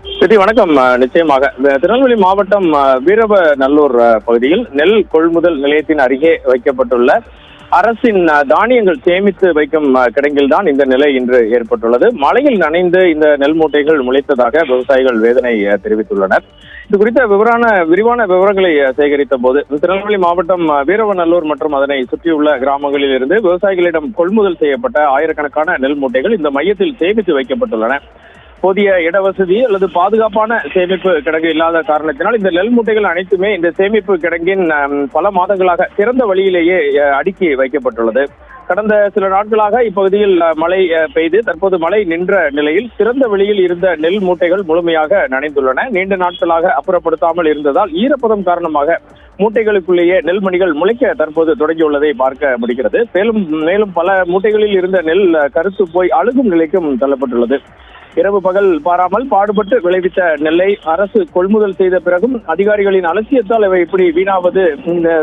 சரி, வணக்கம். நிச்சயமாக திருநெல்வேலி மாவட்டம் வீரவநல்லூர் பகுதியில் நெல் கொள்முதல் நிலையத்தின் அருகே வைக்கப்பட்டுள்ள அரசின் தானியங்கள் சேமித்து வைக்கும் கிடங்கில் தான் இந்த நிலை இன்று ஏற்பட்டுள்ளது. மழையில் நனைந்து இந்த நெல் மூட்டைகள் முளைத்ததாக விவசாயிகள் வேதனை தெரிவித்துள்ளனர். இது குறித்த விரிவான விவரங்களை சேகரித்த போது திருநெல்வேலி மாவட்டம் வீரவநல்லூர் மற்றும் அதனை சுற்றியுள்ள கிராமங்களில் இருந்து விவசாயிகளிடம் கொள்முதல் செய்யப்பட்ட ஆயிரக்கணக்கான நெல் மூட்டைகள் இந்த மையத்தில் சேமித்து வைக்கப்பட்டுள்ளன. போதிய இடவசதி அல்லது பாதுகாப்பான சேமிப்பு கிடங்கு இல்லாத காரணத்தினால் இந்த நெல் மூட்டைகள் அனைத்துமே இந்த சேமிப்பு கிடங்கின் பல மாதங்களாக திறந்த வழியிலேயே அடுக்கி வைக்கப்பட்டுள்ளது. கடந்த சில நாட்களாக இப்பகுதியில் மழை பெய்து தற்போது மழை நின்ற நிலையில் திறந்த வெளியில் இருந்த நெல் மூட்டைகள் முழுமையாக நனைந்துள்ளன. நீண்ட நாட்களாக அப்புறப்படுத்தாமல் இருந்ததால் ஈரப்பதம் காரணமாக மூட்டைகளுக்குள்ளேயே நெல்மணிகள் முளைக்க தற்போது தொடங்கியுள்ளதை பார்க்க முடிகிறது. மேலும் பல மூட்டைகளில் இருந்த நெல் கருத்து போய் அழுகும் நிலைக்கும் தள்ளப்பட்டுள்ளது. இரவு பகல் பாராமல் பாடுபட்டு விளைவித்த நெல்லை அரசு கொள்முதல் செய்த பிறகும் அதிகாரிகளின் அலட்சியத்தால் இவை இப்படி வீணாவது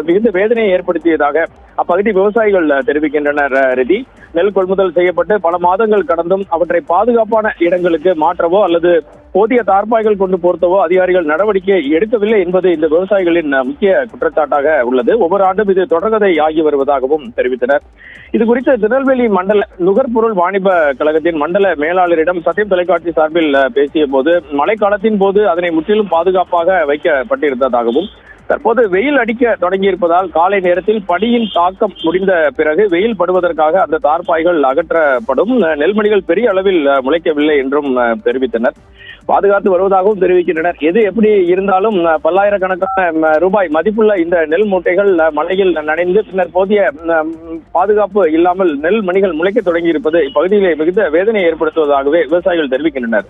மிகுந்த வேதனையை ஏற்படுத்தியதாக அப்பகுதி விவசாயிகள் தெரிவிக்கின்றனர். ரிதி, நெல் கொள்முதல் செய்யப்பட்டு பல மாதங்கள் கடந்தும் அவற்றை பாதுகாப்பான இடங்களுக்கு மாற்றவோ அல்லது போதிய தார்பாய்கள் கொண்டு பொருத்தவோ அதிகாரிகள் நடவடிக்கை எடுக்கவில்லை என்பது இந்த விவசாயிகளின் முக்கிய குற்றச்சாட்டாக உள்ளது. ஒவ்வொரு ஆண்டும் இது தொடர்கதை ஆகி வருவதாகவும் தெரிவித்தனர். இது குறித்து திருநெல்வேலி மண்டல நுகர்பொருள் வாணிப கழகத்தின் மண்டல மேலாளரிடம் சத்தியம் தொலைக்காட்சி சார்பில் பேசிய போது மழைக்காலத்தின் போது அதனை முற்றிலும் பாதுகாப்பாக வைக்கப்பட்டிருந்ததாகவும் தற்போது வெயில் அடிக்க தொடங்கியிருப்பதால் காலை நேரத்தில் பனியின் தாக்கம் முடிந்த பிறகு வெயில் படுவதற்காக அந்த தார்பாய்கள் அகற்றப்படும், நெல்மணிகள் பெரிய அளவில் முளைக்கவில்லை என்றும் தெரிவித்தனர். பாதுகாத்து வருவதாகவும் தெரிவிக்கின்றனர். எது எப்படி இருந்தாலும் பல்லாயிரக்கணக்கான ரூபாய் மதிப்புள்ள இந்த நெல் மூட்டைகள் மழையில் நனைந்து பின்னர் போதிய பாதுகாப்பு இல்லாமல் நெல் மணிகள் முளைக்க தொடங்கியிருப்பது இப்பகுதியிலே மிகுந்த வேதனையை ஏற்படுத்துவதாகவே விவசாயிகள் தெரிவிக்கின்றனர்.